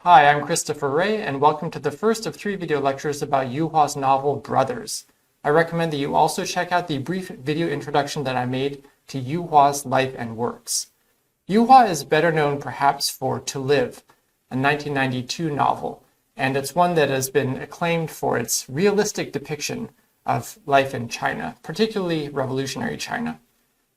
Hi, I'm Christopher Ray, and welcome to the first of 3 video lectures about Yu Hua's novel Brothers. I recommend that you also check out the brief video introduction that I made to Yu Hua's life and works. Yu Hua is better known perhaps for To Live, a 1992 novel, and it's one that has been acclaimed for its realistic depiction of life in China, particularly revolutionary China.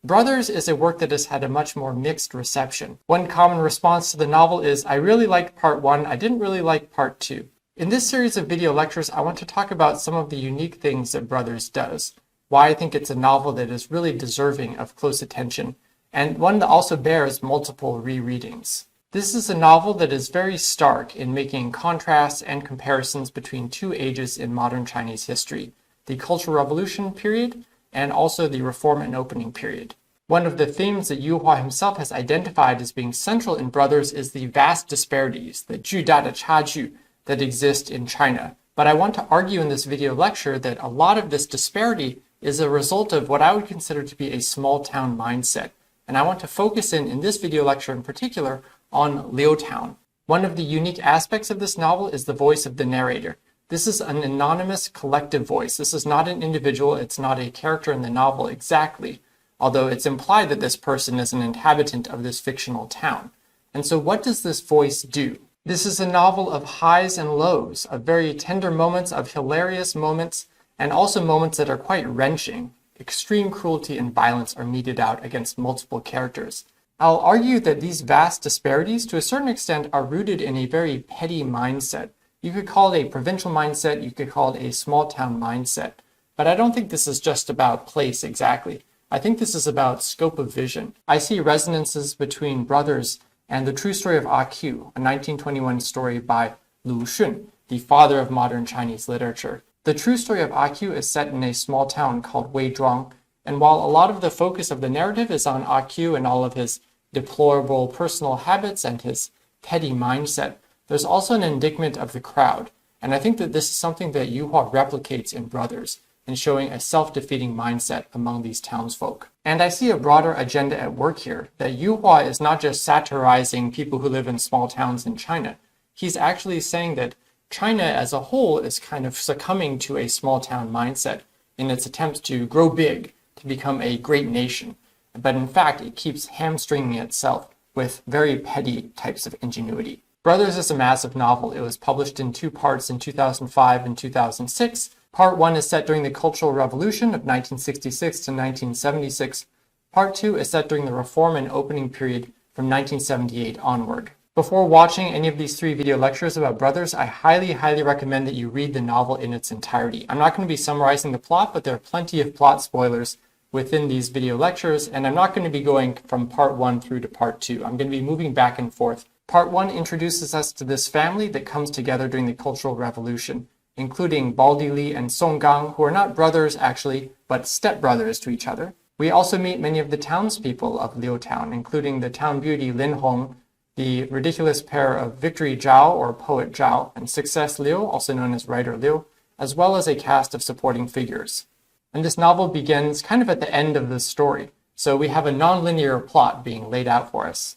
Brothers is a work that has had a much more mixed reception. One common response to the novel is, I really liked part 1, I didn't really like part 2. In this series of video lectures, I want to talk about some of the unique things that Brothers does, why I think it's a novel that is really deserving of close attention, and one that also bears multiple rereadings. This is a novel that is very stark in making contrasts and comparisons between 2 ages in modern Chinese history, the Cultural Revolution period and also the Reform and Opening period. One of the themes that Yu Hua himself has identified as being central in Brothers is the vast disparities, the 巨大的差距, that exist in China. But I want to argue in this video lecture that a lot of this disparity is a result of what I would consider to be a small town mindset. And I want to focus in this video lecture in particular on Liu Town. One of the unique aspects of this novel is the voice of the narrator. This is an anonymous collective voice. This is not an individual. It's not a character in the novel exactly, although it's implied that this person is an inhabitant of this fictional town. And so what does this voice do? This is a novel of highs and lows, of very tender moments, of hilarious moments, and also moments that are quite wrenching. Extreme cruelty and violence are meted out against multiple characters. I'll argue that these vast disparities, to a certain extent, are rooted in a very petty mindset. You could call it a provincial mindset, you could call it a small town mindset. But I don't think this is just about place exactly. I think this is about scope of vision. I see resonances between Brothers and The True Story of A.Q., a 1921 story by Lu Xun, the father of modern Chinese literature. The True Story of A.Q. is set in a small town called Weizhuang, and while a lot of the focus of the narrative is on A.Q. and all of his deplorable personal habits and his petty mindset, there's also an indictment of the crowd, and I think that this is something that Yu Hua replicates in Brothers, in showing a self-defeating mindset among these townsfolk. And I see a broader agenda at work here, that Yu Hua is not just satirizing people who live in small towns in China. He's actually saying that China as a whole is kind of succumbing to a small town mindset in its attempts to grow big, to become a great nation. But in fact, it keeps hamstringing itself with very petty types of ingenuity. Brothers is a massive novel. It was published in 2 parts in 2005 and 2006. Part 1 is set during the Cultural Revolution of 1966 to 1976. Part 2 is set during the Reform and Opening period from 1978 onward. Before watching any of these 3 video lectures about Brothers, I highly recommend that you read the novel in its entirety. I'm not going to be summarizing the plot, but there are plenty of plot spoilers within these video lectures, and I'm not going to be going from part 1 through to part 2. I'm going to be moving back and forth. Part 1 introduces us to this family that comes together during the Cultural Revolution, including Baldi Li and Song Gang, who are not brothers actually, but stepbrothers to each other. We also meet many of the townspeople of Liu Town, including the town beauty Lin Hong, the ridiculous pair of Victory Zhao, or Poet Zhao, and Success Liu, also known as Writer Liu, as well as a cast of supporting figures. And this novel begins kind of at the end of the story, so we have a non-linear plot being laid out for us.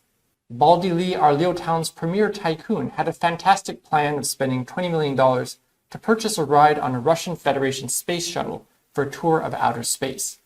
Baldi Li, our Liu Town's premier tycoon, had a fantastic plan of spending $20 million to purchase a ride on a Russian Federation space shuttle for a tour of outer space.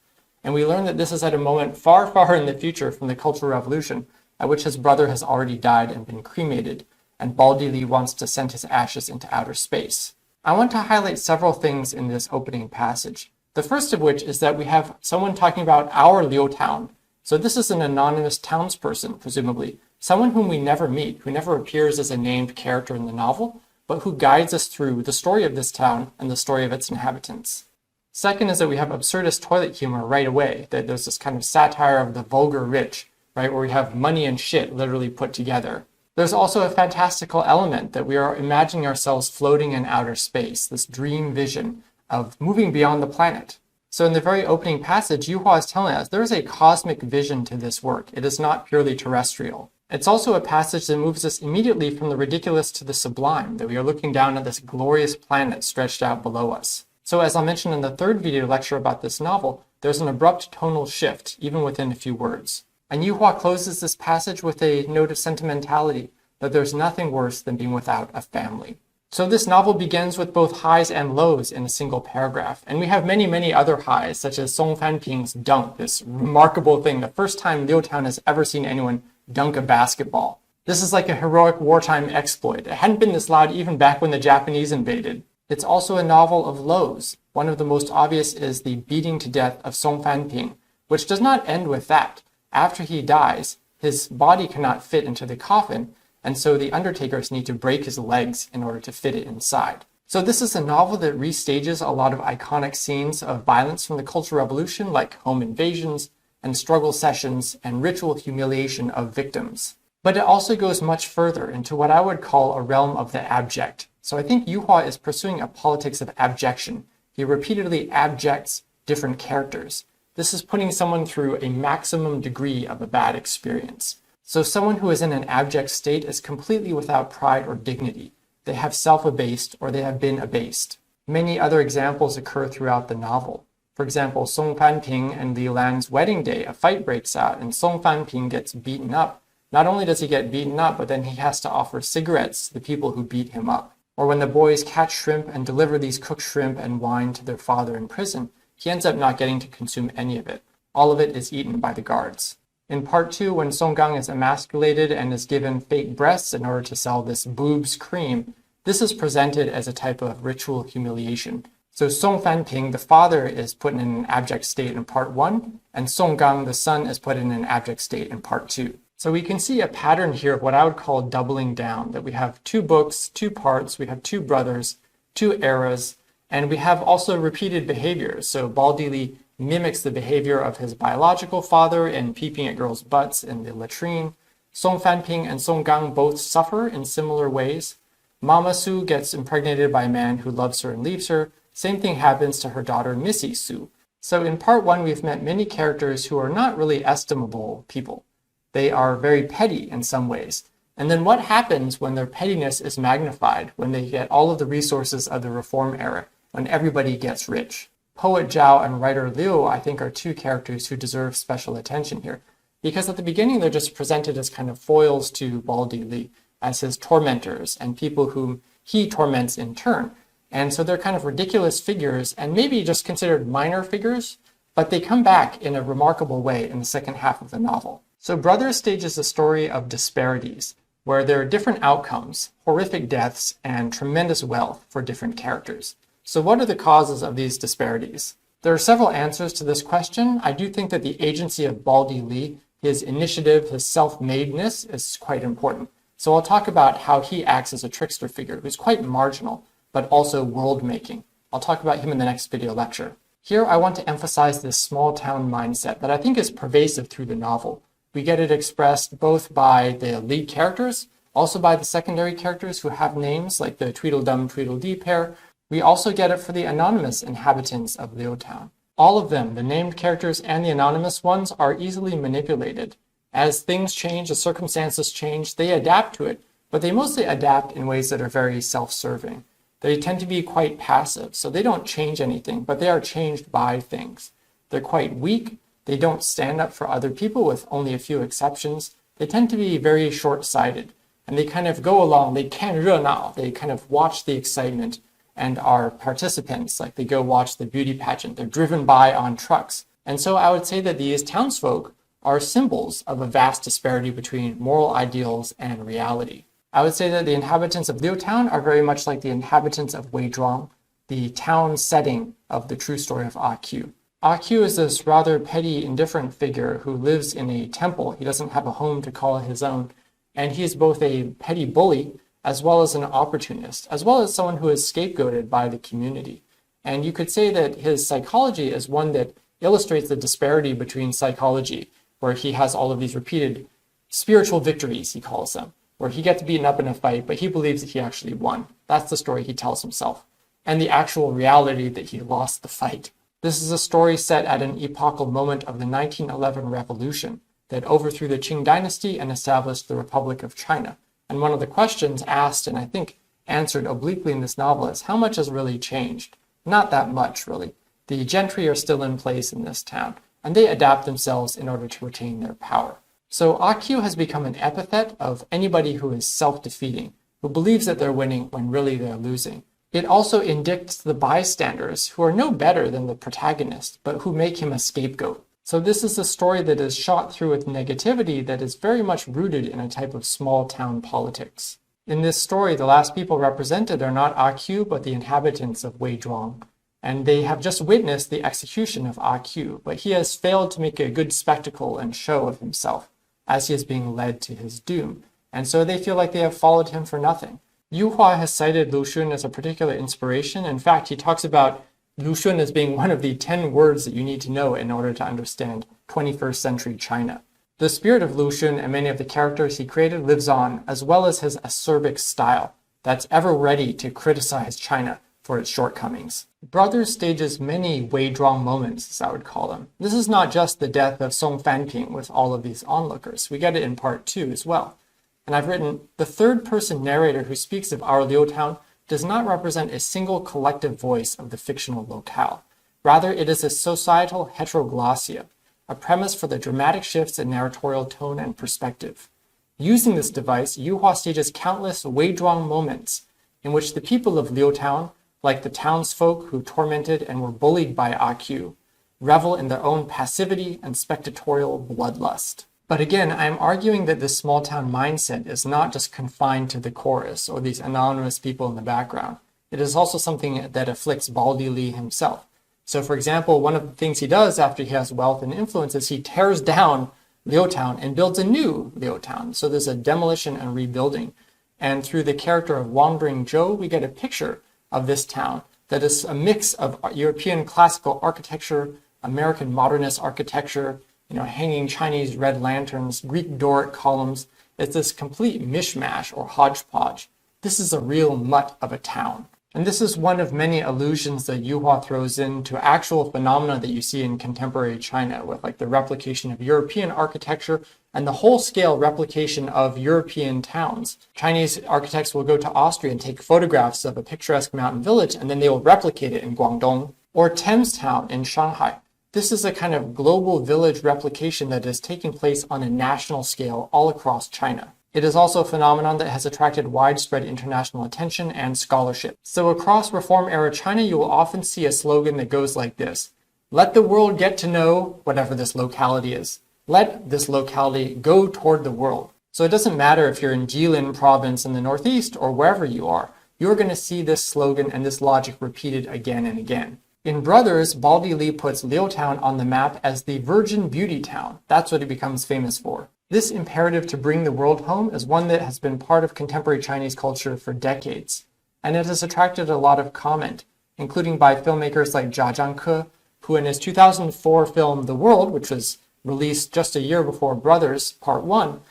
And we learn that this is at a moment far in the future from the Cultural Revolution, at which his brother has already died and been cremated, and Baldi Li wants to send his ashes into outer space. I want to highlight several things in this opening passage. The first of which is that we have someone talking about our Liu Town. So this is an anonymous townsperson, presumably, someone whom we never meet, who never appears as a named character in the novel, but who guides us through the story of this town and the story of its inhabitants. Second is that we have absurdist toilet humor right away, that there's this kind of satire of the vulgar rich, right, where we have money and shit literally put together. There's also a fantastical element that we are imagining ourselves floating in outer space, this dream vision of moving beyond the planet. So in the very opening passage, Yu Hua is telling us there is a cosmic vision to this work. It is not purely terrestrial. It's also a passage that moves us immediately from the ridiculous to the sublime, that we are looking down at this glorious planet stretched out below us. So as I'll mention in the 3rd video lecture about this novel, there's an abrupt tonal shift, even within a few words. And Yu Hua closes this passage with a note of sentimentality, that there's nothing worse than being without a family. So this novel begins with both highs and lows in a single paragraph. And we have many, many other highs, such as Song Fanping's dunk, this remarkable thing, the first time Liu Town has ever seen anyone dunk a basketball. This is like a heroic wartime exploit. It hadn't been this loud even back when the Japanese invaded. It's also a novel of lows. One of the most obvious is the beating to death of Song Fanping, which does not end with that. After he dies, his body cannot fit into the coffin, and so the undertakers need to break his legs in order to fit it inside. So this is a novel that restages a lot of iconic scenes of violence from the Cultural Revolution, like home invasions and struggle sessions and ritual humiliation of victims. But it also goes much further into what I would call a realm of the abject. So I think Yu Hua is pursuing a politics of abjection. He repeatedly abjects different characters. This is putting someone through a maximum degree of a bad experience. So someone who is in an abject state is completely without pride or dignity. They have self-abased or they have been abased. Many other examples occur throughout the novel. For example, Song Fanping and Liu Lan's wedding day, a fight breaks out and Song Fanping gets beaten up. Not only does he get beaten up, but then he has to offer cigarettes to the people who beat him up. Or when the boys catch shrimp and deliver these cooked shrimp and wine to their father in prison, he ends up not getting to consume any of it. All of it is eaten by the guards. In part 2, when Song Gang is emasculated and is given fake breasts in order to sell this boobs cream, this is presented as a type of ritual humiliation. So Song Fanping, the father, is put in an abject state in part 1, and Song Gang, the son, is put in an abject state in part 2. So we can see a pattern here of what I would call doubling down, that we have 2 books, 2 parts, we have 2 brothers, 2 eras, and we have also repeated behaviors. So Baldi Li mimics the behavior of his biological father in peeping at girls' butts in the latrine. Song Fanping and Song Gang both suffer in similar ways. Mama Su gets impregnated by a man who loves her and leaves her. Same thing happens to her daughter Missy Su. So in part 1, we've met many characters who are not really estimable people. They are very petty in some ways. And then what happens when their pettiness is magnified, when they get all of the resources of the Reform era, when everybody gets rich? Poet Zhao and writer Liu, I think, are 2 characters who deserve special attention here. Because at the beginning, they're just presented as kind of foils to Baldi Li, as his tormentors and people whom he torments in turn. And so they're kind of ridiculous figures and maybe just considered minor figures, but they come back in a remarkable way in the second half of the novel. So Brothers stages a story of disparities, where there are different outcomes, horrific deaths, and tremendous wealth for different characters. So what are the causes of these disparities? There are several answers to this question. I do think that the agency of Baldi Li, his initiative, his self-madeness is quite important. So I'll talk about how he acts as a trickster figure who's quite marginal, but also world-making. I'll talk about him in the next video lecture. Here I want to emphasize this small-town mindset that I think is pervasive through the novel. We get it expressed both by the lead characters, also by the secondary characters who have names like the Tweedledum Tweedledee pair. We also get it for the anonymous inhabitants of Liu Town. All of them, the named characters and the anonymous ones, are easily manipulated. As things change, as circumstances change, they adapt to it, but they mostly adapt in ways that are very self-serving. They tend to be quite passive, so they don't change anything, but they are changed by things. They're quite weak. They don't stand up for other people with only a few exceptions. They tend to be very short-sighted, and they kind of go along, they kan 热闹, they kind of watch the excitement and are participants, like they go watch the beauty pageant. They're driven by on trucks. And so I would say that these townsfolk are symbols of a vast disparity between moral ideals and reality. I would say that the inhabitants of Liu Town are very much like the inhabitants of Weizhuang, the town setting of the true story of Ah Q. Ah Q is this rather petty, indifferent figure who lives in a temple. He doesn't have a home to call his own. And he is both a petty bully as well as an opportunist, as well as someone who is scapegoated by the community. And you could say that his psychology is one that illustrates the disparity between psychology, where he has all of these repeated spiritual victories, he calls them, where he gets beaten up in a fight, but he believes that he actually won. That's the story he tells himself. And the actual reality that he lost the fight. This is a story set at an epochal moment of the 1911 revolution that overthrew the Qing dynasty and established the Republic of China. And one of the questions asked, and I think answered obliquely in this novel, is how much has really changed? Not that much, really. The gentry are still in place in this town, and they adapt themselves in order to retain their power. So AQ has become an epithet of anybody who is self-defeating, who believes that they're winning when really they're losing. It also indicts the bystanders, who are no better than the protagonist, but who make him a scapegoat. So this is a story that is shot through with negativity that is very much rooted in a type of small town politics. In this story, the last people represented are not AQ, but the inhabitants of Weizhuang. And they have just witnessed the execution of AQ, but he has failed to make a good spectacle and show of himself, as he is being led to his doom. And so they feel like they have followed him for nothing. Yu Hua has cited Lu Xun as a particular inspiration. In fact, he talks about Lu Xun as being one of the 10 words that you need to know in order to understand 21st century China. The spirit of Lu Xun and many of the characters he created lives on, as well as his acerbic style that's ever ready to criticize China for its shortcomings. Brothers stages many Weizhuang moments, as I would call them. This is not just the death of Song Fanping with all of these onlookers. We get it in part 2 as well. And I've written, the third-person narrator who speaks of our Liu Town does not represent a single collective voice of the fictional locale. Rather, it is a societal heteroglossia, a premise for the dramatic shifts in narratorial tone and perspective. Using this device, Yu Hua stages countless Weizhuang moments in which the people of Liu Town, like the townsfolk who tormented and were bullied by AQ, revel in their own passivity and spectatorial bloodlust. But again, I am arguing that this small town mindset is not just confined to the chorus or these anonymous people in the background. It is also something that afflicts Baldy Li himself. So for example, one of the things he does after he has wealth and influence is he tears down Liu Town and builds a new Liu Town. So there's a demolition and rebuilding. And through the character of Wandering Joe, we get a picture of this town that is a mix of European classical architecture, American modernist architecture, hanging Chinese red lanterns, Greek Doric columns. It's this complete mishmash or hodgepodge. This is a real mutt of a town. And this is one of many allusions that Yu Hua throws into actual phenomena that you see in contemporary China, with like the replication of European architecture and the whole-scale replication of European towns. Chinese architects will go to Austria and take photographs of a picturesque mountain village, and then they will replicate it in Guangdong or Thames Town in Shanghai. This is a kind of global village replication that is taking place on a national scale all across China. It is also a phenomenon that has attracted widespread international attention and scholarship. So across Reform-era China, you will often see a slogan that goes like this: let the world get to know whatever this locality is. Let this locality go toward the world. So it doesn't matter if you're in Jilin province in the northeast or wherever you are, you're going to see this slogan and this logic repeated again and again. In Brothers, Baldy Li puts Liu Town on the map as the Virgin Beauty Town. That's what it becomes famous for. This imperative to bring the world home is one that has been part of contemporary Chinese culture for decades, and it has attracted a lot of comment, including by filmmakers like Jia Zhangke, who in his 2004 film The World, which was released just a year before Brothers Part 1,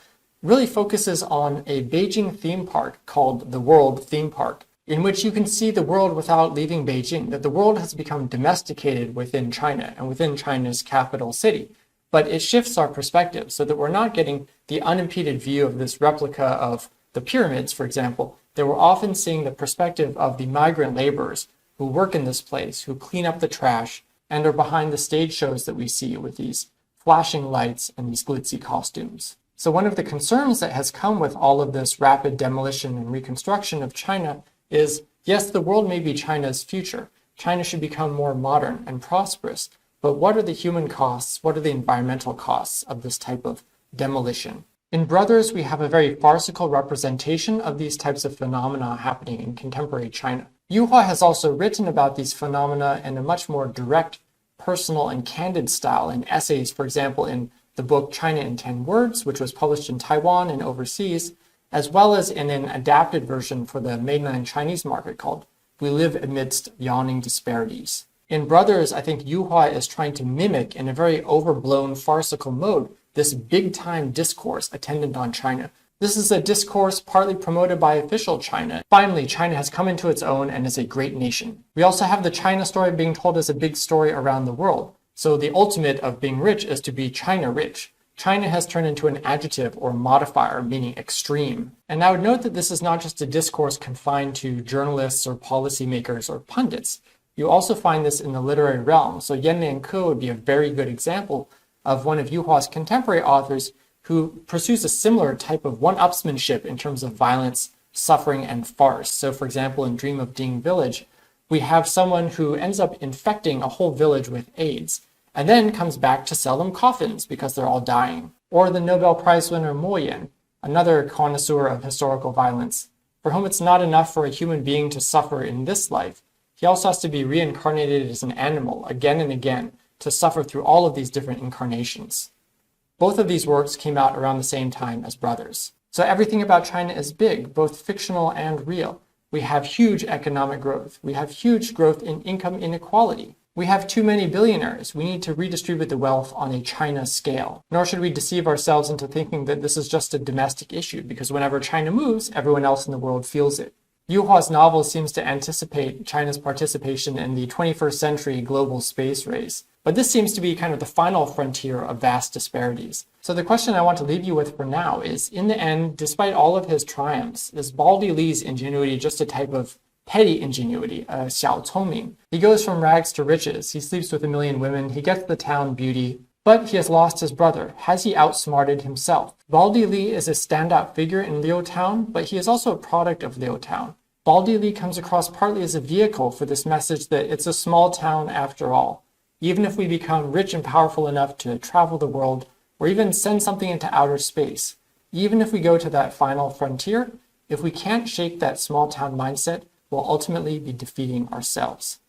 really focuses on a Beijing theme park called the World Theme Park, in which you can see the world without leaving Beijing, that the world has become domesticated within China and within China's capital city. But it shifts our perspective so that we're not getting the unimpeded view of this replica of the pyramids, for example, that we're often seeing the perspective of the migrant laborers who work in this place, who clean up the trash, and are behind the stage shows that we see with these flashing lights and these glitzy costumes. So one of the concerns that has come with all of this rapid demolition and reconstruction of China is, yes, the world may be China's future. China should become more modern and prosperous, but what are the human costs? What are the environmental costs of this type of demolition? In Brothers, we have a very farcical representation of these types of phenomena happening in contemporary China. Yu Hua has also written about these phenomena in a much more direct, personal, and candid style in essays, for example, in the book China in 10 Words, which was published in Taiwan and overseas, as well as in an adapted version for the mainland Chinese market called We Live Amidst Yawning Disparities. In Brothers, I think Yu Hua is trying to mimic, in a very overblown, farcical mode, this big-time discourse attendant on China. This is a discourse partly promoted by official China. Finally, China has come into its own and is a great nation. We also have the China story being told as a big story around the world. So the ultimate of being rich is to be China rich. China has turned into an adjective or modifier meaning extreme. And I would note that this is not just a discourse confined to journalists or policymakers or pundits. You also find this in the literary realm. So Yan Lianke would be a very good example of one of Yu Hua's contemporary authors who pursues a similar type of one-upsmanship in terms of violence, suffering, and farce. So for example, in Dream of Ding Village, we have someone who ends up infecting a whole village with AIDS, and then comes back to sell them coffins because they're all dying. Or the Nobel Prize winner Mo Yan, another connoisseur of historical violence, for whom it's not enough for a human being to suffer in this life. He also has to be reincarnated as an animal again and again to suffer through all of these different incarnations. Both of these works came out around the same time as Brothers. So everything about China is big, both fictional and real. We have huge economic growth. We have huge growth in income inequality. We have too many billionaires. We need to redistribute the wealth on a China scale. Nor should we deceive ourselves into thinking that this is just a domestic issue, because whenever China moves, everyone else in the world feels it. Yu Hua's novel seems to anticipate China's participation in the 21st century global space race. But this seems to be kind of the final frontier of vast disparities. So the question I want to leave you with for now is, in the end, despite all of his triumphs, is Baldy Li's ingenuity just a type of petty ingenuity, a 小聪明? He goes from rags to riches, he sleeps with 1 million women, he gets the town beauty, but he has lost his brother. Has he outsmarted himself? Baldy Li is a standout figure in Liu Town, but he is also a product of Liu Town. Baldy Li comes across partly as a vehicle for this message that it's a small town after all. Even if we become rich and powerful enough to travel the world, or even send something into outer space, even if we go to that final frontier, if we can't shake that small town mindset, we'll ultimately be defeating ourselves.